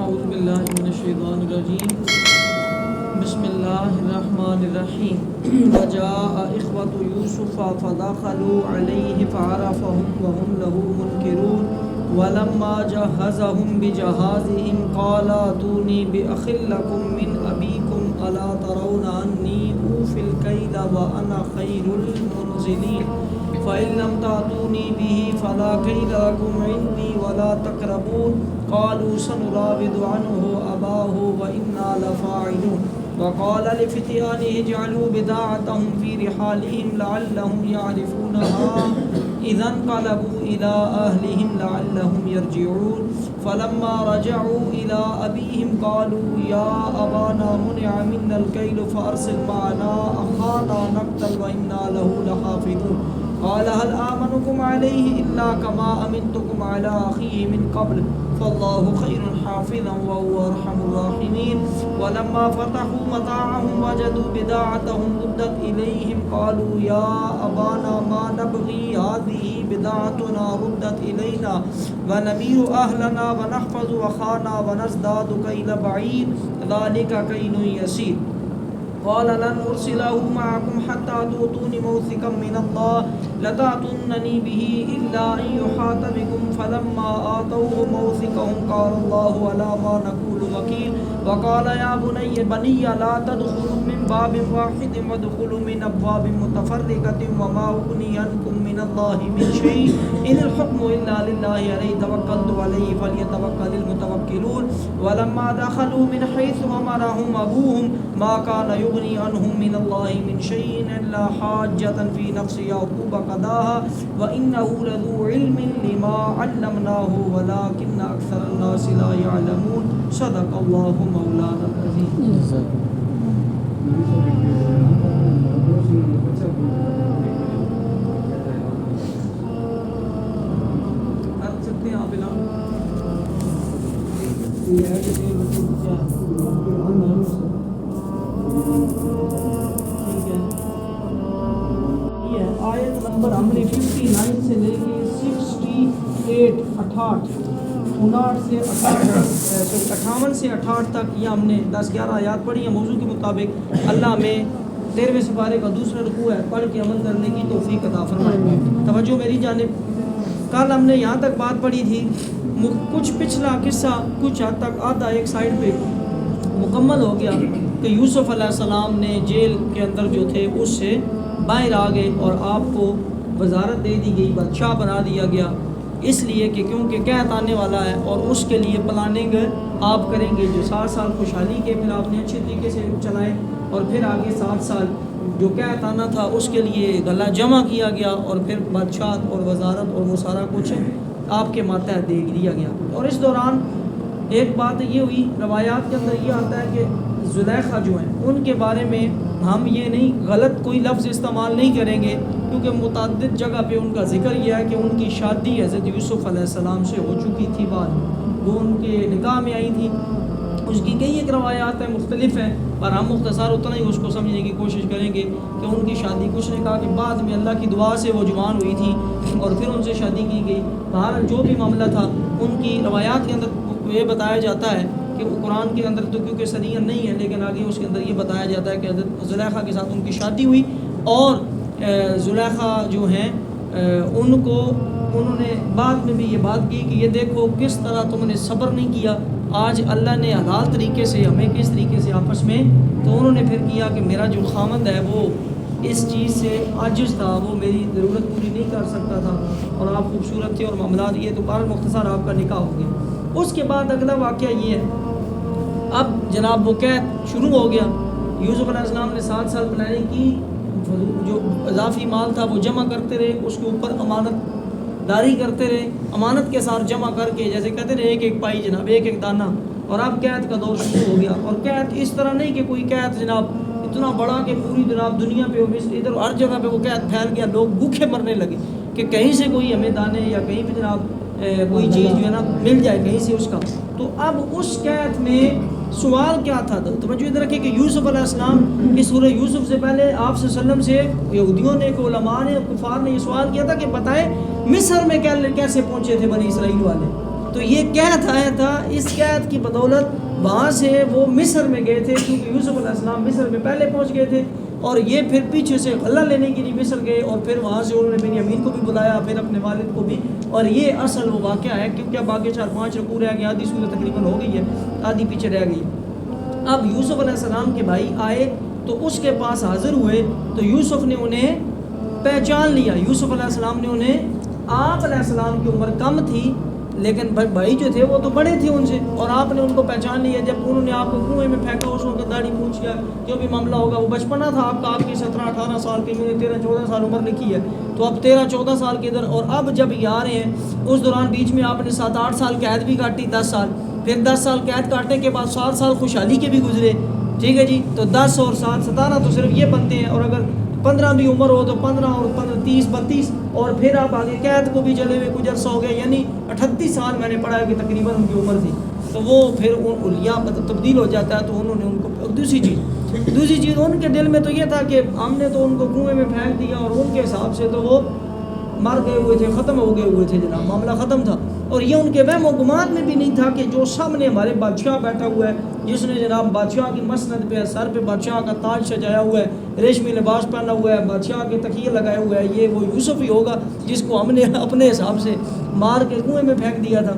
اعوذ باللہ من الشیطان الرجیم بسم اللہ الرحمن الرحیم وجاء اخوة یوسف فدخلوا علیہ فعرفهم وهم له منکرون ولما جہزهم بجہازهم قال اتونی بأخ لکم من ابیکم الا ترون انی اوفی الکیل وانا خیر المنزلین فإن لم تأتوني به فلا كيل لكم عندي ولا تقربون قالوا سنراود عنه أباه وإنا لفاعلون وقال لفتيانه اجعلوا بضاعتهم في رحالهم لعلهم يعرفونها إذا انقلبوا إلى أهلهم لعلهم يرجعون فلما رجعوا إلى أبيهم قالوا يا أبانا منع منا الكيل فأرسل معنا أخانا نقتل وإنا له لحافظون قال هل آمنكم عليه إلا كما أمنتكم على أخيه من قبل فالله خير حافظا وهو أرحم الراحمين ولما فتحوا متاعهم وجدوا بضاعتهم ردت إليهم قالوا يا أبانا ما نبغي هذه بضاعتنا ردت إلينا ونمير أهلنا ونحفظ أخانا ونزداد كيل بعيد ذلك كيل يسير قال لن أرسله معكم حتى تؤتوني موثقا من الله لتأتونني به إلا أن يحاط بكم فلما آتوه موثقهم قال الله على ما نقول وكيل وقال يا بني لا تدخلوا من باب واحد وادخلوا من أبواب متفرقة وما أغني عنكم من الله من شيء إن الحكم إلا لله عليه توكلت عليه فليتوكل المتوكلون ولما دخلوا من حيث أمرهم أبوهم ما كان يغني عنهم من الله من شيء إلا حاجة في نفس يعقوب قضاها وإنه لذو علم لما علمناه ولكن أكثر الناس لا يعلمون صدق الله مولانا العظيم. آیت نمبر ہم نے 59 سے لے کے 68 58 سے 68 تک یہ ہم نے 10-11 آیات پڑھی ہیں. موضوع کے مطابق اللہ ہمیں 13ویں سپارے کا دوسرا رکوع ہے پڑھ کے عمل کرنے کی توفیق عطا فرمائے. توجہ میری جانب. کل ہم نے یہاں تک بات پڑھی تھی, کچھ پچھلا قصہ کچھ حد تک آدھا ایک سائڈ پہ مکمل ہو گیا کہ یوسف علیہ السلام نے جیل کے اندر جو تھے اس سے باہر آ گئے اور آپ کو وزارت دے دی گئی, بادشاہ بنا دیا گیا, اس لیے کہ کیونکہ قحط آنے والا ہے اور اس کے لیے پلاننگ آپ کریں گے. جو 7 سال خوشحالی کے پھر آپ نے اچھے طریقے سے چلائے اور پھر آگے 7 سال جو قحط آنا تھا اس کے لیے گلا جمع کیا گیا اور پھر بادشاہ اور وزارت اور وہ سارا کچھ آپ کے ماتحت دے دیا گیا. اور اس دوران ایک بات یہ ہوئی, روایات کے اندر یہ آتا ہے کہ زلیخا جو ہیں ان کے بارے میں ہم یہ نہیں غلط کوئی لفظ استعمال نہیں کریں گے کیونکہ متعدد جگہ پہ ان کا ذکر یہ ہے کہ ان کی شادی حضرت یوسف علیہ السلام سے ہو چکی تھی, بعد وہ ان کے نکاح میں آئی تھی. اس کی کئی ایک روایات ہیں مختلف ہیں پر ہم مختصر اتنا ہی اس کو سمجھنے کی کوشش کریں گے کہ ان کی شادی, کچھ نے کہا کہ بعد میں اللہ کی دعا سے وہ جوان ہوئی تھی اور پھر ان سے شادی کی گئی. بہرحال جو بھی معاملہ تھا ان کی روایات کے اندر یہ بتایا جاتا ہے کہ وہ قرآن کے اندر تو کیونکہ صدیاں نہیں ہے لیکن آگے اس کے اندر یہ بتایا جاتا ہے کہ حضرت زلیخا کے ساتھ ان کی شادی ہوئی اور زلیخا جو ہیں انہوں نے بعد میں بھی یہ بات کی کہ یہ دیکھو کس طرح تم نے صبر نہیں کیا, آج اللہ نے حلال طریقے سے ہمیں کس طریقے سے آپس میں, تو انہوں نے پھر کیا کہ میرا جو خامند ہے وہ اس چیز سے عاجز تھا, وہ میری ضرورت پوری نہیں کر سکتا تھا اور آپ خوبصورت تھے اور معاملات یہ, تو بہرحال مختصر آپ کا نکاح ہو گیا. اس کے بعد اگلا واقعہ یہ ہے, اب جناب وہ قحط شروع ہو گیا. یوسف علیہ السلام نے 7 سال پلاننگ کی, جو اضافی مال تھا وہ جمع کرتے رہے, اس کے اوپر امانت داری کرتے رہے, امانت کے ساتھ جمع کر کے جیسے کہتے رہے ایک ایک پائی جناب, ایک ایک دانہ. اور اب قحط کا دور شروع ہو گیا. اور قحط اس طرح نہیں کہ کوئی قحط جناب اتنا بڑا کہ پوری جناب دنیا پہ ادھر ہر جگہ پہ وہ قحط پھیل گیا, لوگ بھوکے مرنے لگے کہ کہیں سے کوئی ہمیں دانے یا کہیں پہ جناب کوئی چیز جو ہے نا مل جائے کہیں سے اس کا. تو اب اس قحط میں سوال کیا تھا, توجہ ادھر رکھیں کہ یوسف علیہ السلام اس سورہ یوسف سے پہلے آپ صلی اللہ علیہ وسلم سے یہودیوں نے, علماء نے, کفار نے یہ سوال کیا تھا کہ بتائیں مصر میں کیسے پہنچے تھے بنی اسرائیل والے. تو یہ قید آیا تھا، اس قید کی بدولت وہاں سے وہ مصر میں گئے تھے، کیونکہ یوسف علیہ السلام مصر میں پہلے پہنچ گئے تھے، اور یہ پھر پیچھے سے غلہ لینے کے لیے مصر گئے، اور پھر وہاں سے انہوں نے بنیامین کو بھی بلایا، پھر اپنے والد کو بھی. اور یہ اصل وہ واقعہ ہے، کیونکہ اب آگے 4-5 رکوع رہ گئے، آدھی سورت تقریباً ہو گئی ہے، آدھی پیچھے رہ گئی. اب یوسف علیہ السلام کے بھائی آئے تو اس کے پاس حاضر ہوئے، تو یوسف نے انہیں پہچان لیا. یوسف علیہ السلام نے انہیں، آپ علیہ السلام کی عمر کم تھی لیکن بھائی جو تھے وہ تو بڑے تھے ان سے، اور آپ نے ان کو پہچان لیا. جب انہوں نے آپ کو کنویں میں پھینکا اس وقت داڑھی پوچھ گیا، جو بھی معاملہ ہوگا وہ بچپنا تھا آپ کا، آپ کی 17-18 سال کی، میں نے 13-14 سال عمر لکھی ہے، تو اب 13-14 سال کے ادھر. اور اب جب یہ آ رہے ہیں اس دوران بیچ میں آپ نے 7-8 سال قید بھی کاٹی، 10 سال، پھر 10 سال قید کاٹنے کے بعد 7 سال خوشحالی کے بھی گزرے. ٹھیک ہے جی، تو 10 اور 7 17 تو صرف یہ بنتے ہیں، اور اگر 15 بھی عمر ہو تو 15 اور 30 32، اور پھر آپ آگے قید کو بھی چلے ہوئے کچھ عرصہ ہو گیا، یعنی 38 سال میں نے پڑھا ہے کہ تقریباً ان کی عمر تھی. تو وہ پھر یا تبدیل ہو جاتا ہے. تو انہوں نے ان کو دوسری چیز ان کے دل میں تو یہ تھا کہ ہم نے تو ان کو کنویں میں پھینک دیا، اور ان کے حساب سے تو وہ مر گئے ہوئے تھے، ختم ہو گئے ہوئے تھے جناب، معاملہ ختم تھا. اور یہ ان کے وہم و گمان میں بھی نہیں تھا کہ جو سامنے ہمارے بادشاہ بیٹھا ہوا ہے، جس نے جناب بادشاہ کی مسند پہ، سر پہ بادشاہ کا تاج سجایا ہوا ہے، ریشمی لباس پہنا ہوا ہے، بادشاہ کے تکیے لگائے ہوا ہے، یہ وہ یوسف ہی ہوگا جس کو ہم نے اپنے حساب سے مار کے کنویں میں پھینک دیا تھا.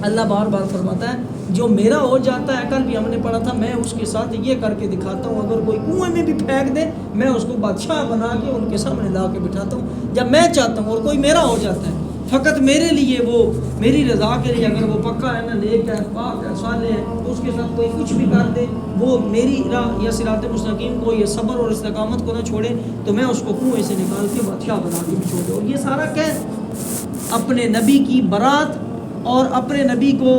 اللہ بار بار فرماتا ہے جو میرا ہو جاتا ہے، کل بھی ہم نے پڑھا تھا، میں اس کے ساتھ یہ کر کے دکھاتا ہوں، اگر کوئی کنویں میں بھی پھینک دے میں اس کو بادشاہ بنا کے ان کے سامنے لا کے بٹھاتا ہوں جب میں چاہتا ہوں، اور کوئی میرا ہو جاتا ہے فقط میرے لیے، وہ میری رضا کے لیے، اگر وہ پکا ہے نا، نیک ہے، پاک ہے، صالح ہے، تو اس کے ساتھ کوئی کچھ بھی کر دے، وہ میری راہ یا صراط مستقیم کو، یہ صبر اور استقامت کو نہ چھوڑے، تو میں اس کو کنویں سے نکال کے بادشاہ بنا کے بھی چھوڑ دوں. اور یہ سارا قید اپنے نبی کی برات اور اپنے نبی کو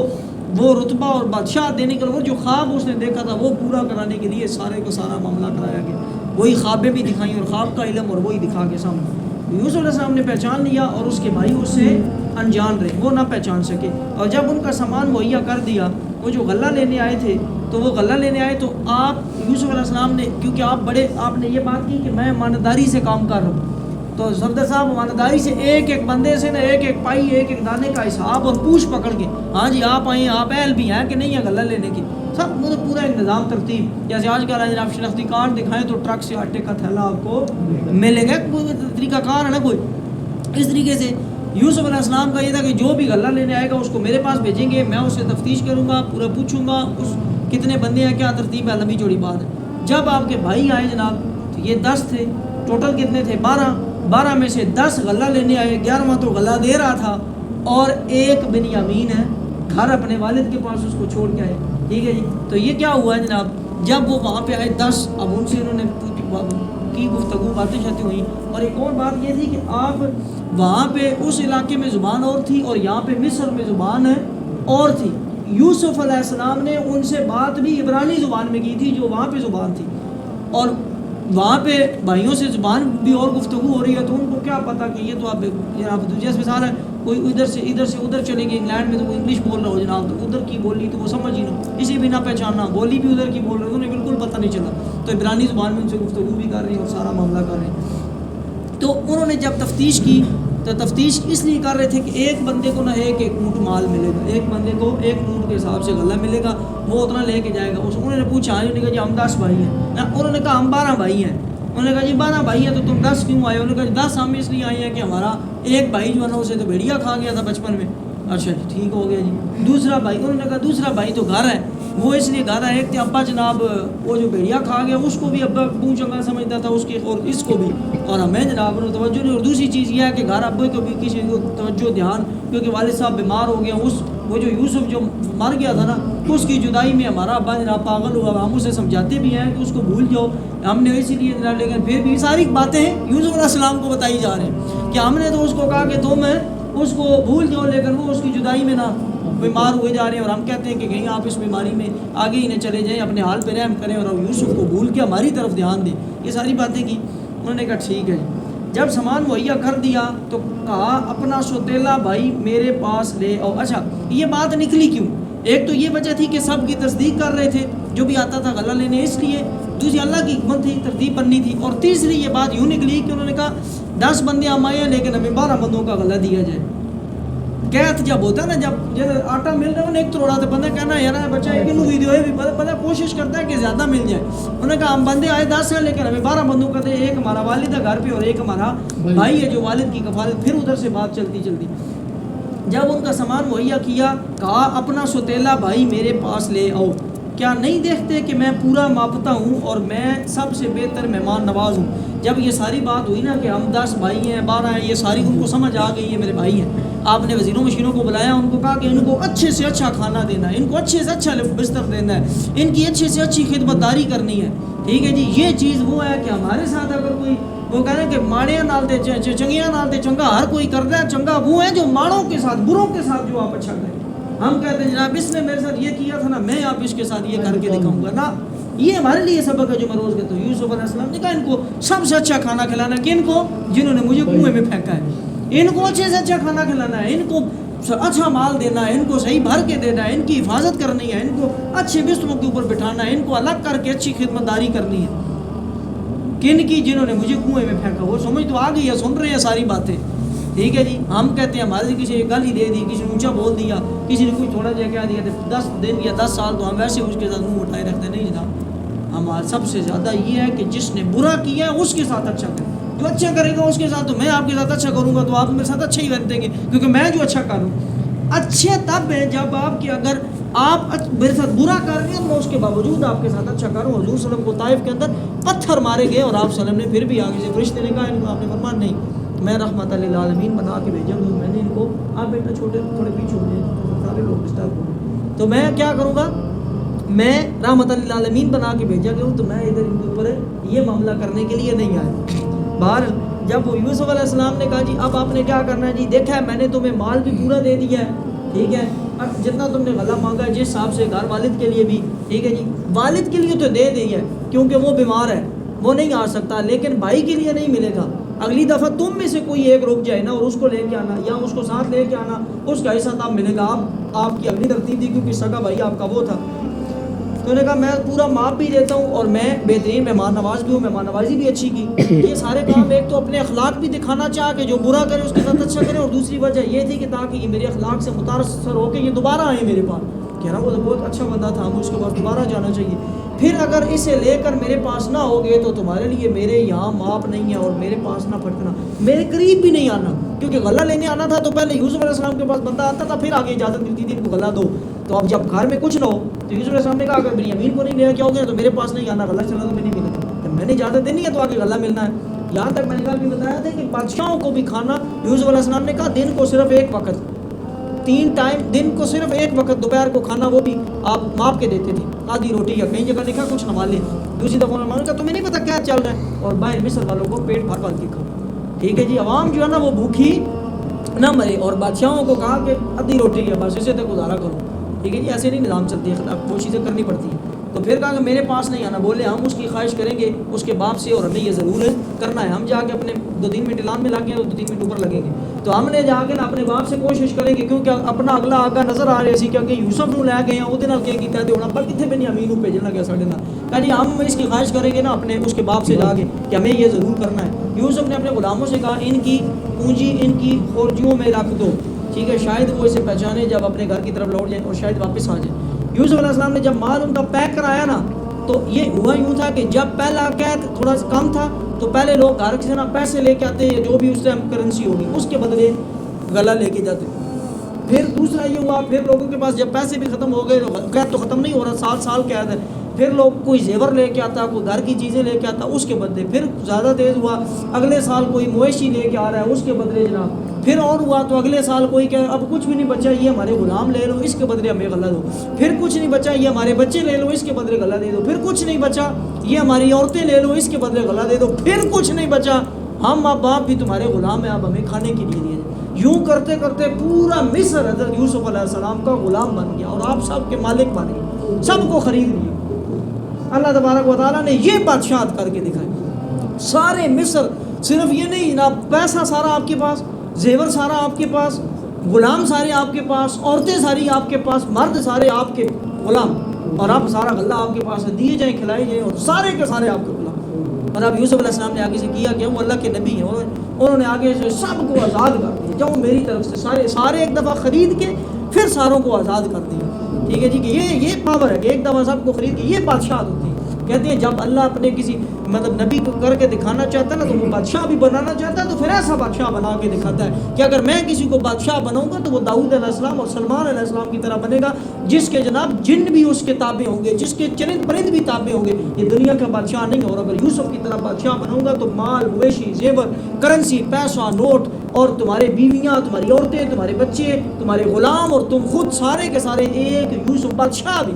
وہ رتبہ اور بادشاہ دینے کے لیے، وہ جو خواب اس نے دیکھا تھا وہ پورا کرانے کے لیے سارے کو سارا معاملہ کرایا گیا. وہی خوابیں بھی دکھائیں اور خواب کا علم اور وہی دکھا کے سامنے. یوسف علیہ السلام نے پہچان لیا، اور اس کے بھائی اس سے انجان رہے، وہ نہ پہچان سکے. اور جب ان کا سامان مہیا کر دیا، وہ جو غلہ لینے آئے تھے، تو وہ غلہ لینے آئے تو آپ یوسف علیہ السلام نے، کیونکہ آپ نے یہ بات کی کہ میں امانتداری سے کام کر رہا ہوں، تو صفدر صاحب امانتداری سے ایک ایک بندے سے نا ایک ایک پائی، ایک ایک دانے کا حساب اور پوچھ پکڑ کے، ہاں جی آپ آئیں، آپ اہل بھی ہیں کہ نہیں ہے غلہ لینے کی، سب مطلب پورا ایک نظام ترتیب. جیسے آج کل آپ شناختی کارڈ دکھائیں تو ٹرک سے آٹے کا تھیلا آپ کو ملے گا، طریقہ کار ہے نا کوئی. اس طریقے سے یوسف علیہ السلام کا یہ تھا کہ جو بھی غلہ لینے آئے گا اس کو میرے پاس بھیجیں گے، میں اسے تفتیش کروں گا، پورا پوچھوں گا اس کتنے بندے ہیں، کیا ترتیب ہے، لمبی چوڑی بات ہے. جب آپ کے بھائی آئے جناب، تو یہ 10 تھے، ٹوٹل کتنے تھے، 12 میں سے 10 غلہ لینے آئے، 11واں تو غلہ دے رہا تھا، اور ایک بنیامین ہے گھر اپنے والد کے پاس اس کو چھوڑ کے آئے. ٹھیک ہے جی. تو یہ کیا ہوا ہے جناب، جب وہ وہاں پہ آئے 10، اب ان سے انہوں نے کی گفتگو، باتیں شاتیں ہوئیں. اور ایک اور بات یہ تھی کہ آپ وہاں پہ اس علاقے میں زبان اور تھی، اور یہاں پہ مصر میں زبان اور تھی. یوسف علیہ السلام نے ان سے بات بھی عبرانی زبان میں کی تھی جو وہاں پہ زبان تھی، اور وہاں پہ بھائیوں سے زبان بھی اور گفتگو ہو رہی ہے. تو ان کو کیا پتا کہ یہ تو آپ جناب جیسے مثال ہے کوئی ادھر سے ادھر چلے گئے انگلینڈ میں، تو وہ انگلش بول رہا ہو جناب، تو ادھر کی بولی تو وہ سمجھ ہی نہ، اسی بھی نہ پہچاننا، بولی بھی ادھر کی بول رہے ہیں، انہیں بالکل پتہ نہیں چلا. تو عبرانی زبان میں ان سے گفتگو بھی کر رہے ہیں اور سارا معاملہ کر رہے ہیں. تو انہوں نے جب تفتیش کی تو تفتیش اس لیے کر رہے تھے کہ ایک بندے کو نہ ایک اونٹ مال ملے گا، ایک بندے کو ایک اونٹ کے حساب سے غلہ ملے گا، وہ اتنا لے کے جائے گا. انہوں نے پوچھا، انہوں نے کہا جی ہم 10 بھائی ہیں. انہوں نے کہا ہم 12 بھائی ہیں. انہوں نے کہا جی 12 بھائی ہیں تو تم 10 کیوں آئے؟ انہوں نے کہا 10 ہم اس لیے آئے ہیں کہ ہمارا ایک بھائی جو ہے نا اسے تو بھیڑیا کھا گیا تھا بچپن میں. اچھا جی ٹھیک ہو گیا جی. دوسرا بھائی، انہوں نے کہا دوسرا بھائی تو گھر ہے، وہ اس لیے گھر ہے، ایک تھے ابا جناب، وہ جو بھیڑیا کھا گیا اس کو بھی ابا پونچھ چنگا سمجھتا تھا اس کے، اور اس کو بھی، اور ہمیں جناب نے توجہ نہیں. اور دوسری چیز یہ ہے کہ گھر ابے کو بھی کسی کو توجہ دھیان، کیونکہ والد صاحب بیمار ہو گئے، وہ جو یوسف جو مر گیا تھا نا، اس کی جدائی میں ہمارا ابا جناب پاگل ہوا. ہم اسے سمجھاتے بھی ہیں کہ اس کو بھول جاؤ، ہم نے اسی لیے جناب، لیکن پھر بھی ساری باتیں یوسف علیہ السلام کو بتائی جا رہے ہیں کہ ہم نے تو اس کو کہا کہ تم اس کو بھول جاؤ، لیکن وہ اس کی جدائی میں نہ بیمار ہوئے جا رہے ہیں، اور ہم کہتے ہیں کہ کہیں آپ اس بیماری میں آگے ہی نہ چلے جائیں، اپنے حال پہ رحم کریں اور یوسف کو بھول کے ہماری طرف دھیان دیں. یہ ساری باتیں کی. انہوں نے کہا ٹھیک ہے. جب سامان مہیا کر دیا تو کہا اپنا سوتیلا بھائی میرے پاس لے آؤ. اچھا یہ بات نکلی کیوں؟ ایک تو یہ وجہ تھی کہ سب کی تصدیق کر رہے تھے جو بھی آتا تھا غلہ لینے، اس لیے. دوسری اللہ کی حکمت تھی، ترتیب بننی تھی. اور تیسری یہ بات یوں نکلی کہ انہوں نے کہا 10 بندے ہم آئے ہیں لیکن ہمیں 12 بندوں کا غلہ دیا جائے. قید جب ہوتا ہے نا، جب آٹا مل رہا ہے انہیں ایک توڑا تو بندہ کہنا یار بچہ ایک کلو ویڈیو ہے بھی بندہ کوشش کرتا ہے کہ زیادہ مل جائے. انہوں نے کہا ہم بندے آئے 10 ہیں لیکن ہمیں 12 بندوں کا دے، ایک ہمارا والد ہے گھر پہ اور ایک ہمارا بھائی ہے جو والد کی کفالت. پھر ادھر سے بات چلتی جب ان کا سامان مہیا کیا، کہا اپنا ستیلا بھائی میرے پاس لے آؤ، کیا نہیں دیکھتے کہ میں پورا ماپتا ہوں اور میں سب سے بہتر مہمان نواز ہوں. جب یہ ساری بات ہوئی نا کہ ہم 10 بھائی ہیں 12 ہیں، یہ ساری ان کو سمجھ آ گئی ہے میرے بھائی ہیں. آپ نے وزیروں مشینوں کو بلایا، ان کو کہا کہ ان کو اچھے سے اچھا کھانا دینا ہے، ان کو اچھے سے اچھا بستر دینا ہے، ان کی اچھے سے اچھی خدمت داری کرنی ہے. ٹھیک ہے جی. یہ چیز وہ ہے کہ ہمارے ساتھ اگر کوئی وہ کہہ رہے ہیں کہ ماڑیاں نال دے چنگیاں نال دے چنگا، ہر کوئی کرتا ہے چنگا وہ ہے جو ماڑوں کے ساتھ بروں کے ساتھ جو آپ اچھا کریں. ہم کہتے ہیں جناب اس نے میرے ساتھ یہ کیا تھا نا، میں آپ اس کے ساتھ یہ کر کے دکھاؤں گا نا. یہ ہمارے لیے سبق ہے جو میں روز کہتا ہوں. یوسف علیہ السلام نے کہا ان کو سب سے اچھا کھانا کھلانا ہے. کن کو؟ جنہوں نے مجھے کنویں میں پھینکا ہے. ان کو اچھے سے اچھا کھانا کھلانا ہے، ان کو اچھا مال دینا ہے، ان کو صحیح بھر کے دینا ہے، ان کی حفاظت کرنی ہے، ان کو اچھے بستروں کے اوپر بٹھانا ہے، ان کو الگ کر کے اچھی خدمت داری کرنی ہے. کن کی؟ جنہوں نے مجھے کنویں میں پھینکا. وہ سمجھ تو آ گئی ہے، سن رہے ہیں ساری باتیں. ٹھیک ہے جی. ہم کہتے ہیں ہمارے کسی نے گالی دے دی، کسی نے اونچا بول دیا، کسی نے کوئی تھوڑا جہا کہہ دیا، 10 دن یا 10 سال تو ہم ویسے اس کے ساتھ منہ اٹھائے رکھتے نہیں جناب. ہمارا سب سے زیادہ یہ ہے کہ جس نے برا کیا ہے اس کے ساتھ اچھا کرے. جو اچھا کرے گا اس کے ساتھ، تو میں آپ کے ساتھ اچھا کروں گا تو آپ میرے ساتھ اچھا ہی کریں گے، کیونکہ میں جو اچھا کروں. اچھے تب ہیں جب آپ کے اگر آپ میرے ساتھ برا کر رہے ہیں، میں اس کے باوجود آپ کے ساتھ اچھا کروں. حضور صلی اللہ علیہ وسلم کو طائف کے اندر پتھر مارے گئے اور آپ صلی اللہ علیہ وسلم نے پھر بھی آگے سے فرشتے نے کہا ان کو آپ نے فرمان نہیں، میں رحمت للعالمین بنا کے بھیجا ہوں، میں نے ان کو آپ بیٹا چھوٹے تھوڑے پیچھے ہو جائیں سارے لوگ ڈسٹرب ہوں، تو میں کیا کروں گا، میں رحمت للعالمین بنا کے بھیجا گیا ہوں، تو میں ادھر ان کے اوپر یہ معاملہ کرنے کے لیے نہیں آیا. باہر جب وہ یوسف علیہ السلام نے کہا جی اب آپ نے کیا کرنا ہے جی، دیکھا ہے میں نے تمہیں مال بھی پورا دے دیا ہے، ٹھیک ہے، اب جتنا تم نے غلہ مانگا ہے جس حساب سے گھر والد کے لیے بھی، ٹھیک ہے جی، والد کے لیے تو دے دی ہے کیونکہ وہ بیمار ہے وہ نہیں آ سکتا، لیکن بھائی کے لیے نہیں ملے گا. اگلی دفعہ تم میں سے کوئی ایک رک جائے نا اور اس کو لے کے آنا یا اس کو ساتھ لے کے آنا، اس کا حصہ تب ملے گا. آپ کی اگلی ترتیب تھی کیونکہ سگا بھائی آپ کا وہ تھا. تو انہوں نے کہا میں پورا معاف بھی دیتا ہوں اور میں بہترین مہمان نواز بھی ہوں، مہمان نوازی بھی اچھی کی. یہ سارے کام ایک تو اپنے اخلاق بھی دکھانا چاہ کہ جو برا کرے اس کے ساتھ اچھا کرے، اور دوسری وجہ یہ تھی کہ تاکہ یہ میرے اخلاق سے متاثر ہو کے یہ دوبارہ آئے میرے پاس. کہہ رہا وہ تو بہت اچھا بندہ تھا، ہم اس کے پاس دوبارہ جانا چاہیے. پھر اگر اسے لے کر میرے پاس نہ ہوگے تو تمہارے لیے میرے یہاں معاف نہیں ہے، اور میرے پاس نہ پھٹکنا، میرے قریب بھی نہیں آنا. کیونکہ غلہ لینے آنا تھا تو پہلے یوسف علیہ السلام کے پاس بندہ آتا تھا، پھر آگے اجازت ملتی تھی ان کو غلہ دو. تو اب جب گھر میں کچھ نہ ہو تو یوسف علیہ السلام نے کہا اگر بنیامین کو نہیں لے کے آؤ گے تو میرے پاس نہیں آنا، غلہ چلا تو میں نہیں ملے. جب میں نے اجازت دینی ہے تو آگے غلہ ملنا ہے. یہاں تک میں نے کل بھی بتایا تھا کہ بادشاہوں کو بھی کھانا یوسف علیہ السلام نے کہا دن کو صرف ایک وقت، 3 ٹائم دن کو صرف ایک وقت دوپہر کو کھانا وہ بھی آپ ماپ کے دیتے تھے، آدھی روٹی یا کہیں جگہ لکھا کچھ نوالے. دوسری دفعہ انہوں نے کہا تمہیں نہیں پتا کیا چل رہا ہے، اور باہر مصر والوں کو پیٹ بھر بھر کے کھاؤ. ٹھیک ہے جی. عوام جو ہے نا وہ بھوکھی نہ مرے، اور بادشاہوں کو کہا کہ آدھی روٹی ہے بس اسے تک گزارا کرو. ٹھیک ہے جی. ایسے نہیں نظام چلتی ہے، وہ چیزیں کرنی پڑتی ہیں. تو پھر کہا کہ میرے پاس نہیں آنا. بولے ہم اس کی خواہش کریں گے اس کے باپ سے، اور ہمیں یہ ضرور کرنا ہے. ہم جا کے اپنے 2-3 منٹ اعلان میں لگ گئے اور 2-3 منٹ اوپر لگیں گے. تو ہم نے جا کے نا اپنے باپ سے کوشش کریں گے، کیونکہ اپنا اگلا آگا نظر آ رہے سی کہ یوسف نو لے گئے ہیں وہ کیا کہتے ہونا پر کتنے بنیامین کو بھیجنا گیا ساڑھے نال. کہا جی ہم اس کی خواہش کریں گے نا اپنے اس کے باپ سے جا کے کہ ہمیں یہ ضرور کرنا ہے. یوسف نے اپنے غلاموں سے کہا ان کی پونجی ان کی خورجیوں میں رکھ دو، ٹھیک ہے، شاید وہ اسے پہچانے جب اپنے گھر کی طرف لوٹ جائیں اور شاید واپس آ جائیں. یوسف علیہ السلام نے جب مال ان کا پیک کرایا نا تو یہ ہوا یوں تھا کہ جب پہلا قید تھوڑا سا کم تھا تو پہلے لوگ گھر سے نا پیسے لے کے آتے یا جو بھی اس ٹائم کرنسی ہوگی اس کے بدلے غلہ لے کے جاتے. پھر دوسرا یہ ہوا، پھر لوگوں کے پاس جب پیسے بھی ختم ہو گئے، قید تو ختم نہیں ہو رہا، 7 سال قید ہے، پھر لوگ کوئی زیور لے کے آتا، کوئی گھر کی چیزیں لے کے آتا اس کے بدلے. پھر زیادہ تیز ہوا، اگلے سال کوئی مویشی لے کے آ رہا ہے اس کے بدلے جناب. پھر اور ہوا تو اگلے سال کوئی کہ اب کچھ بھی نہیں بچا یہ ہمارے غلام لے لو اس کے بدلے ہمیں غلہ دو. پھر کچھ نہیں بچا یہ ہمارے بچے لے لو اس کے بدلے غلہ دے دو. پھر کچھ نہیں بچا یہ ہماری عورتیں لے لو اس کے بدلے غلہ دے دو. پھر کچھ نہیں بچا ہم اب باپ بھی تمہارے غلام ہیں، اب ہمیں کھانے کے لیے دیے. یوں کرتے کرتے پورا مصر حضرت یوسف علیہ السلام کا غلام بن گیا اور آپ سب کے مالک بن گئے، سب کو خرید لیا. اللہ تبارک و تعالیٰ نے یہ بادشاہت کر کے دکھائی. سارے مصر صرف یہ نہیں جناب، پیسہ سارا آپ کے پاس، زیور سارا آپ کے پاس، غلام سارے آپ کے پاس، عورتیں ساری آپ کے پاس، مرد سارے آپ کے غلام، اور آپ سارا غلہ آپ کے پاس ہے، دیے جائیں کھلائے جائیں اور سارے کے سارے آپ کے غلام. اور اب یوسف علیہ السلام نے آگے سے کیا کہ وہ اللہ کے نبی ہیں، انہوں نے آگے سے سب کو آزاد کر دیا. جاؤ میری طرف سے سارے ایک دفعہ خرید کے پھر ساروں کو آزاد کر دیا. ٹھیک ہے جی کہ یہ پاور ہے کہ ایک دفعہ سب کو خرید کے یہ بادشاہت ہوتی ہے. کہتے ہیں جب اللہ اپنے کسی مطلب نبی کو کر کے دکھانا چاہتا ہے نا تو وہ بادشاہ بھی بنانا چاہتا ہے تو پھر ایسا بادشاہ بنا کے دکھاتا ہے کہ اگر میں کسی کو بادشاہ بناؤں گا تو وہ داؤد علیہ السلام اور سلمان علیہ السلام کی طرح بنے گا جس کے جناب جن بھی اس کے تابع ہوں گے, جس کے چرند پرند بھی تابع ہوں گے. یہ دنیا کا بادشاہ نہیں ہے. اور اگر یوسف کی طرح بادشاہ بناؤں گا تو مال مویشی زیور کرنسی پیسہ نوٹ اور تمہارے بیویاں تمہاری عورتیں تمہارے بچے تمہارے غلام اور تم خود سارے کے سارے ایک یوسف بادشاہ بھی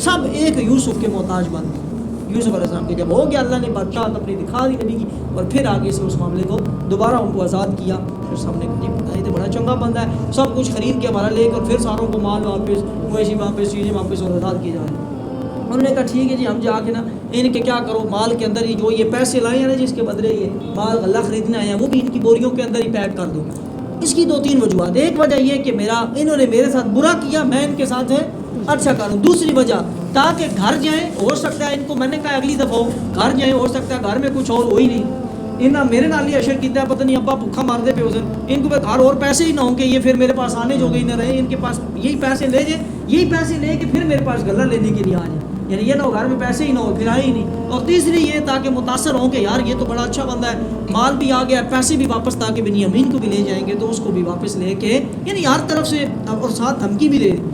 سب ایک یوسف کے محتاج بن گئے. یوسف علیہ السلام کے جب ہو گیا اللہ نے بادشاہت اپنی دکھا دی نبی کی اور پھر آگے سے اس معاملے کو دوبارہ ان کو آزاد کیا. پھر سب نے جی پتہ یہ تو بڑا چنگا بندہ ہے, سب کچھ خرید کے ہمارا لے کر پھر ساروں کو مال واپس مویشی واپس چیزیں واپس اور آزاد کیے جا رہے ہیں. انہوں نے کہا ٹھیک ہے جی ہم جا کے نا ان کے کیا کرو مال کے اندر ہی جو یہ پیسے لائے ہیں نا جس کے بدلے یہ مال غلہ خریدنا ہے وہ بھی ان کی بوریوں کے اندر ہی پیک کر دو. اس کی 2-3 وجوہات. ایک وجہ یہ کہ انہوں نے میرے ساتھ برا کیا میں ان کے ساتھ اچھا کروں. دوسری وجہ تاکہ گھر جائیں, ہو سکتا ہے ان کو میں نے کہا اگلی دفعہ گھر جائیں, ہو سکتا ہے گھر میں کچھ اور ہو ہی نہیں. انہیں میرے نال ہی اشر کیا ہے پتہ نہیں ابا بھوکھا مار دے پہ اس دن ان کو گھر اور پیسے ہی نہ ہوں کہ یہ پھر میرے پاس آنے جو گئی نہ رہے, ان کے پاس یہی پیسے لے جائیں, یہی پیسے لے کے پھر میرے پاس غلہ لینے کے لیے آ جائیں. یعنی یہ نہ ہو گھر میں پیسے ہی نہ ہو پھر آئے ہی نہیں. اور تیسری یہ تاکہ متاثر ہوں کہ یار یہ تو بڑا اچھا بندہ ہے, مال بھی آ گیا پیسے بھی واپس, تاکہ بنیامین کو بھی لے جائیں گے تو اس کو بھی واپس لے کے یعنی ہر طرف سے اور ساتھ دھمکی بھی دے دی.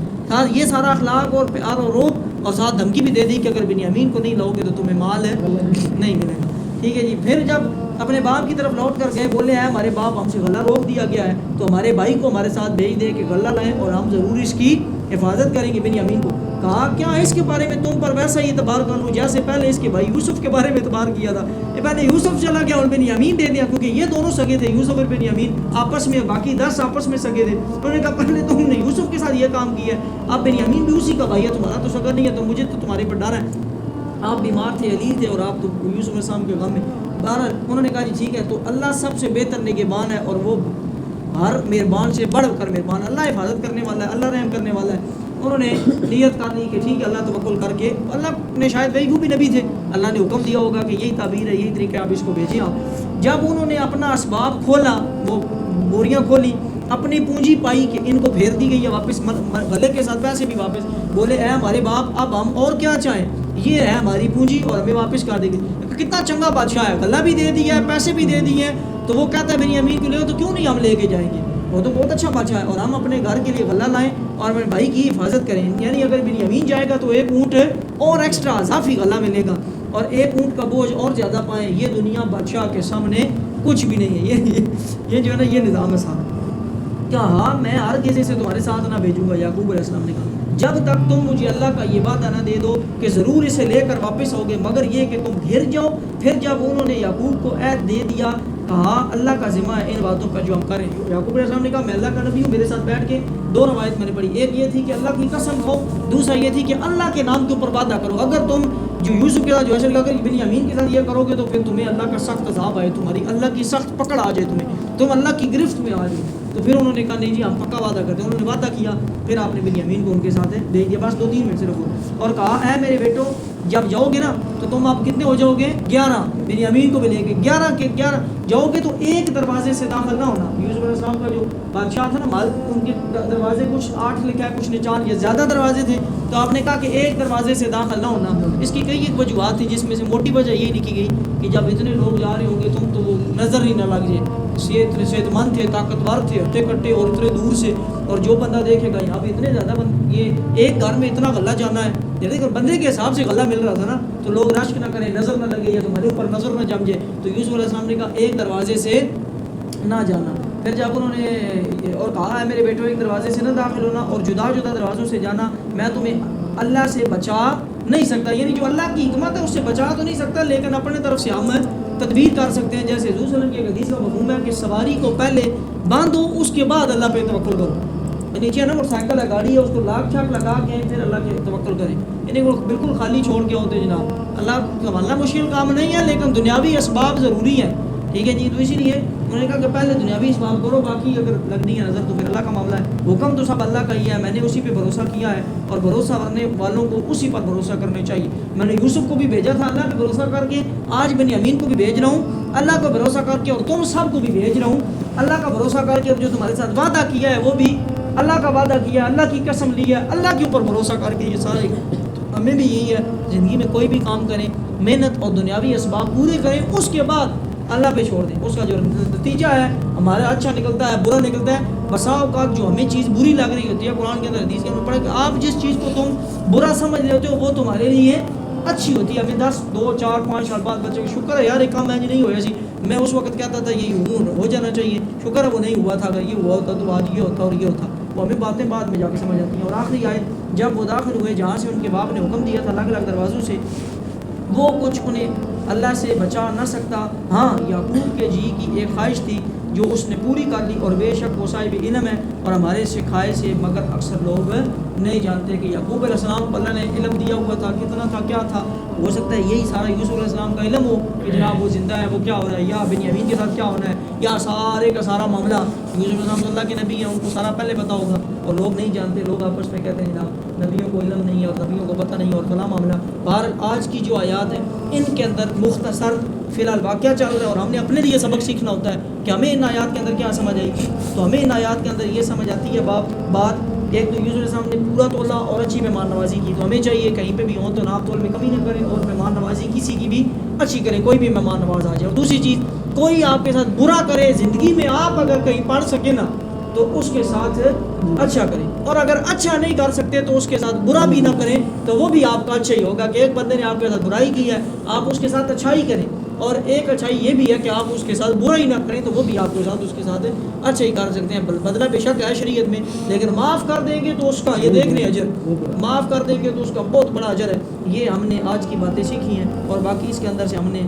یہ سارا اخلاق اور پیار اور روب اور ساتھ دھمکی بھی دے دی کہ اگر بنیامین کو نہیں لاؤ گے تو تمہیں مال نہیں ملے گا. ٹھیک ہے جی. پھر جب اپنے باپ کی طرف لوٹ کر گئے بولے ہیں ہمارے باپ ہم سے غلہ روک دیا گیا ہے تو ہمارے بھائی کو ہمارے ساتھ بھیج دے کہ غلہ لائیں اور ہم ضرور اس کی حفاظت کریں گے. بنیامین کو کہا کیا اس کے بارے میں تم پر ویسا ہی اعتبار کر لوں جیسے پہلے اس کے بھائی یوسف کے بارے میں اعتبار کیا تھا. یہ پہلے یوسف چلا گیا اور بنیامین دے دیا کیونکہ یہ دونوں سگے تھے یوسف اور بنیامین آپس میں, باقی 10 آپس میں سگے تھے. انہوں نے کہا پہلے تم نے یوسف کے ساتھ یہ کام کیا ہے, اب بنیامین بھی اسی کا بھائی ہے, تمہارا تو سگا نہیں ہے تو مجھے تو تمہارے پر ڈر ہے. آپ بیمار تھے علیل تھے اور آپ تو یوسف علیہ السلام کے غم میں. بہرحال انہوں نے کہا جی ٹھیک ہے تو اللہ سب سے بہتر نگہبان ہے اور وہ ہر مہربان سے بڑھ کر مہربان, اللہ حفاظت کرنے والا ہے, اللہ رحم کرنے والا ہے. انہوں نے نیت کر لی کہ ٹھیک ہے اللہ توکل کر کے, اللہ نے شاید وہی بھی نبی تھے, اللہ نے حکم دیا ہوگا کہ یہی تعبیر ہے یہی طریقہ آپ اس کو بھیجیں. آپ جب انہوں نے اپنا اسباب کھولا وہ بوریاں کھولی اپنی پونجی پائی کہ ان کو پھیر دی گئی ہے واپس غلے کے ساتھ پیسے بھی واپس, بولے اے ہمارے باپ اب ہم اور کیا چاہیں, یہ ہے ہماری پونجی اور ہمیں واپس کر دیں گے. کتنا چنگا بادشاہ ہے, غلہ بھی دے دیا ہے پیسے بھی دے دیے ہیں. تو وہ کہتا ہے بنیامین کو لے تو کیوں نہیں ہم لے کے جائیں گے, وہ تو بہت اچھا بادشاہ ہے اور ہم اپنے گھر کے لیے غلہ لائیں اور میرے بھائی کی حفاظت کریں. یعنی اگر بنیامین جائے گا تو ایک اونٹ اور ایکسٹرا اضافی غلہ ملے گا اور ایک اونٹ کا بوجھ اور زیادہ پائیں. یہ دنیا بادشاہ کے سامنے کچھ بھی نہیں ہے. یہ جو ہے نا یہ نظام ہے سارا. کیا ہاں میں ہر کسی سے تمہارے ساتھ نہ بھیجوں گا. یعقوب علیہ السلام نے کہا جب تک تم مجھے اللہ کا یہ وعدہ نہ دے دو کہ ضرور اسے لے کر واپس ہوگے مگر یہ کہ تم گھر جاؤ. پھر جب انہوں نے یعقوب کو عہد دے دیا کہا اللہ کا ذمہ ہے ان باتوں کا جو ہم کریں. یعقوب علیہ السلام نے کہا میں اللہ کا نبی ہوں, میرے ساتھ بیٹھ کے 2 روایت میں نے پڑھی. ایک یہ تھی کہ اللہ کی قسم کھاؤ, دوسرا یہ تھی کہ اللہ کے نام کے اوپر وعدہ کرو اگر تم جو یوسف کے ساتھ جو ایسے اگر بنیامین کے ساتھ یہ کرو گے تو پھر تمہیں اللہ کا سخت عذاب آئے, تمہاری اللہ کی سخت پکڑ آ جائے, تم اللہ کی گرفت میں آ جائے. تو پھر انہوں نے کہا نہیں جی ہم پکا وعدہ کرتے ہیں. انہوں نے وعدہ کیا. پھر آپ نے بنیامین کو ان کے ساتھ بھیج دیا, بس 2-3 منٹ صرف, اور کہا اے میرے بیٹو جب جاؤ گے نا تو تم آپ کتنے ہو جاؤ گے 11. بنیامین کو بھی لے کے 11 کے 11 جاؤ گے تو ایک دروازے سے داخل نہ ہونا. یوسف علیہ السلام کا جو بادشاہ تھا نا مال ان کے دروازے کچھ 8 لکھا ہے کچھ نچان, یہ زیادہ دروازے تھے تو آپ نے کہا کہ ایک دروازے سے داخل نہ ہونا. اس کی کئی ایک وجوہات تھی جس میں سے موٹی وجہ یہ لکھی گئی کہ جب اتنے لوگ جا رہے ہوں گے تم تو وہ نظر ہی نہ لگ جائے. یہ اتنے صحت مند تھے, طاقتور تھے, ہٹے کٹے اور اتنے دور سے, اور جو بندہ دیکھے گا یہاں پہ اتنے زیادہ یہ ایک گھر میں اتنا غلہ جانا ہے, یعنی اگر بندے کے حساب سے غلہ مل رہا تھا نا تو لوگ رشک نہ کریں, نظر نہ لگے یا تمہارے اوپر نظر نہ جم جائے. تو یوسف علیہ السلام نے کہا ایک دروازے سے نہ جانا. پھر جب انہوں نے اور کہا ہے میرے بیٹو ایک دروازے سے نہ داخل ہونا اور جدا جدا دروازوں سے جانا, میں تمہیں اللہ سے بچا نہیں سکتا. یعنی جو اللہ کی حکمت ہے اس سے بچا تو نہیں سکتا لیکن اپنے طرف سے ہم تدبیر کر سکتے ہیں. جیسے حضور صلی اللہ علیہ وسلم کی حدیث کا مفہوم ہے کہ سواری کو پہلے باندھو اس کے بعد اللہ پہ توکل کرو. نیچے نا موٹر سائیکل ہے گاڑی ہے اس کو لاکھ چھاک لگا کے پھر اللہ کے توکل کریں. یعنی وہ بالکل خالی چھوڑ کے ہوتے جناب. اللہ سنبھالنا مشکل کام نہیں ہے لیکن دنیاوی اسباب ضروری ہیں. ٹھیک ہے جی. تو اسی لیے انہوں نے کہا کہ پہلے دنیاوی اسباب کرو, باقی اگر لگنی ہے نظر تو پھر اللہ کا معاملہ ہے. حکم تو سب اللہ کا ہی ہے, میں نے اسی پہ بھروسہ کیا ہے اور بھروسہ کرنے والوں کو اسی پر بھروسہ کرنا چاہیے. میں نے یوسف کو بھی بھیجا تھا اللہ پہ بھروسہ کر کے, آج بنیامین کو بھی بھیج رہا ہوں اللہ کو بھروسہ کر کے, اور تم سب کو بھی بھیج رہا ہوں اللہ کا بھروسہ کر کے. اور جو تمہارے ساتھ وعدہ کیا ہے وہ بھی اللہ کا وعدہ کیا, اللہ کی قسم لی ہے, اللہ کے اوپر بھروسہ کر کے. یہ سارے ہمیں بھی یہی ہے, زندگی میں کوئی بھی کام کریں محنت اور دنیاوی اسباب پورے کریں, اس کے بعد اللہ پہ چھوڑ دیں. اس کا جو نتیجہ ہے ہمارا اچھا نکلتا ہے برا نکلتا ہے. بسا اوقات جو ہمیں چیز بری لگ رہی ہوتی ہے, قرآن کے اندر حدیث کے اندر پڑھا کہ آپ جس چیز کو تم برا سمجھ رہے ہوتے ہو وہ تمہارے لیے اچھی ہوتی ہے. ہمیں 10 2 4 5 سال بعد بچے شکر ہے یار ایک کام میں نہیں ہوا سی, میں اس وقت کہتا تھا یہ ہو جانا چاہیے, شکر ہے وہ نہیں ہوا تھا, اگر یہ ہوا ہوتا تو آج یہ ہوتا اور یہ ہوتا. وہ ہمیں باتیں بعد میں جا کے سمجھ آتی ہیں. اور آخری آیت جب وہ داخل ہوئے جہاں سے ان کے باپ نے حکم دیا تھا الگ الگ دروازوں سے, وہ کچھ انہیں اللہ سے بچا نہ سکتا. ہاں یعقوب کے جی کی ایک خواہش تھی جو اس نے پوری کر لی, اور بے شک وہ صاحب علم ہے اور ہمارے سکھائے سے, مگر اکثر لوگ نہیں جانتے کہ یعقوب علیہ السلام کو اللہ نے علم دیا ہوا تھا, کتنا تھا, کیا تھا. ہو سکتا ہے یہی سارا یوسف علیہ السلام کا علم ہو کہ جناب وہ زندہ ہے, وہ کیا ہو رہا ہے, یا بنیامین کے ساتھ کیا ہونا ہے, یا سارے کا سارا معاملہ. یوسف علیہ السلام اللہ کے نبی ہیں, ان کو سارا پہلے پتہ ہوگا, اور لوگ نہیں جانتے. لوگ آپس میں کہتے ہیں جناب نبیوں کو علم نہیں ہے اور نبیوں کو پتہ نہیں اور فلاں معاملہ. بہر آج کی جو آیات ہیں ان کے اندر مختصر فی الحال واقعہ چل رہا ہے, اور ہم نے اپنے لیے سبق سیکھنا ہوتا ہے کہ ہمیں ان آیات کے اندر کیا سمجھ آئی. تو ہمیں ان آیات کے اندر یہ سمجھ آتی ہے بات ایک تو یوسف علیہ السلام نے پورا تولا اور اچھی مہمان نوازی کی, تو ہمیں چاہیے کہیں پہ بھی ہوں تو ناپ تول میں کمی نہ کریں اور مہمان نوازی کسی کی بھی اچھی کریں, کوئی بھی مہمان نواز آ جائے. اور دوسری چیز, کوئی آپ کے ساتھ برا کرے زندگی میں, آپ اگر کہیں پڑھ سکے نا تو اس کے ساتھ اچھا کریں, اور اگر اچھا نہیں کر سکتے تو اس کے ساتھ برا بھی نہ کریں, تو وہ بھی آپ کا اچھا ہی ہوگا. کہ ایک بندے نے آپ کے ساتھ برائی کی ہے, آپ اس کے ساتھ اچھائی کریں, اور ایک اچھائی یہ بھی ہے کہ آپ اس کے ساتھ برائی نہ کریں, تو وہ بھی آپ کے ساتھ اس کے ساتھ اچھا ہی کر سکتے ہیں. بدلہ بے شک ہے شریعت میں, لیکن معاف کر دیں گے تو اس کا یہ دیکھ رہے اجر, معاف کر دیں گے تو اس کا بہت بڑا اجر ہے. یہ ہم نے آج کی باتیں سیکھی ہیں, اور باقی اس کے اندر سے ہم نے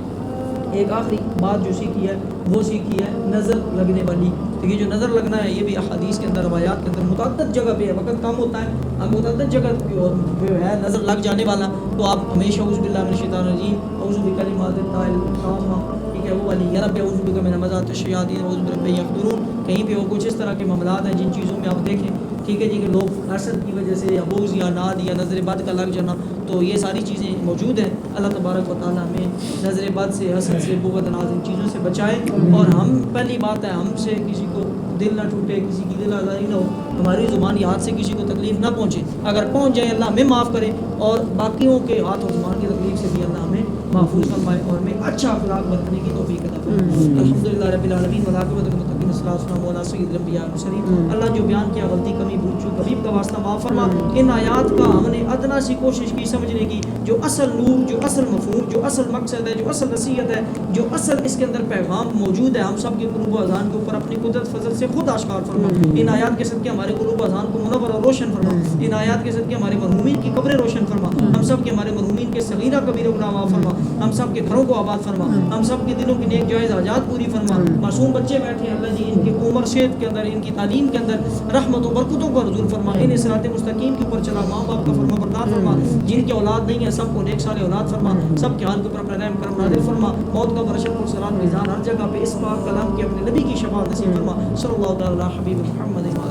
ایک آخری بات جو سیکھی ہے وہ سیکھی ہے نظر لگنے والی. تو یہ جو نظر لگنا ہے یہ بھی احادیث کے اندر, روایات کے اندر متعدد جگہ پہ ہے, وقت کم ہوتا ہے, اب متعدد جگہ پہ ہے نظر لگ جانے والا. تو آپ ہمیشہ اعوذ باللہ من الشیطان الرجیم, اعوذ بکلمات اللہ التامہ, ٹھیک ہے, وہ والی یا رب اعوذ بک من همزات الشیاطین واعوذ برب ان یحضرون. کہیں پہ وہ کچھ اس طرح کے معاملات ہیں جن چیزوں میں آپ دیکھیں, ٹھیک ہے جی, کہ لوگ حسد کی وجہ سے یا بغض یا ناد یا نظر بد کا لگ جانا, تو یہ ساری چیزیں موجود ہیں. اللہ تبارک و تعالیٰ ہمیں نظر بد سے, حسد سے, بغض ناز ان چیزوں سے بچائے. اور ہم پہلی بات ہے ہم سے کسی کو دل نہ ٹوٹے, کسی کی دل آزاری نہ ہو, ہماری زبانی ہاتھ سے کسی کو تکلیف نہ پہنچے. اگر پہنچ جائے اللہ ہمیں معاف کرے, اور باقیوں کے ہاتھ اور زبان کی تکلیف سے بھی اللہ ہمیں محفوظ فرمائے, اور ہمیں اچھا اخلاق برتنے کی توفیق عطا فرمائے. الحمدللہ رب العالمین والعاقبۃ للمتقین, الصلاۃ والسلام علی سید الانبیاء والمرسلین. اللہ جو بیان کیا غلطی کمی بھول چوک حبیب کا واسطہ معاف فرما. ان آیات کا ہم نے ادنا سی کوشش کی سمجھنے کی, جو اصل نور, جو اصل مفہوم, جو اصل مقصد ہے, جو اصل نصیحت ہے, جو اصل اس کے اندر پیغام موجود ہے, ہم سب کے قلوب و اذہان کے اوپر اپنی قدرت فضل سے خود آشکار فرما. ان آیات کے صدقے ہمارے قلوب و اذہان کو منور اور روشن فرما. ان آیات کے صدقے ہمارے مرحومین کی قبریں روشن فرما. ہم سب کے ہمارے مرحومین کے صغیرہ کبیرہ گناہ معاف فرما. ہم سب کے گھروں کو آباد فرما. ہم سب کے دلوں کی نیک جائز حاجات پوری فرما. معصوم بچے بیٹھے ہیں اللہ جی, ان کی عمر صحت کے اندر, ان کی تعلیم کے اندر رحمت و برکتوں کا نزول فرما. انہیں صراط مستقیم کے اوپر چلا, ماں باپ کا فرما بردار فرما. جن کی اولاد نہیں ہے سب کو نیک سارے اولاد فرما. سب کے حال کے اوپر اپنا رحم کرم نازل فرما. موت کا برشت اور صراط میزان ہر جگہ پہ اس پاک کلام کے اپنے نبی کی شفاعت نصیب فرما. صلی اللہ تعالی علی حبیب محمد.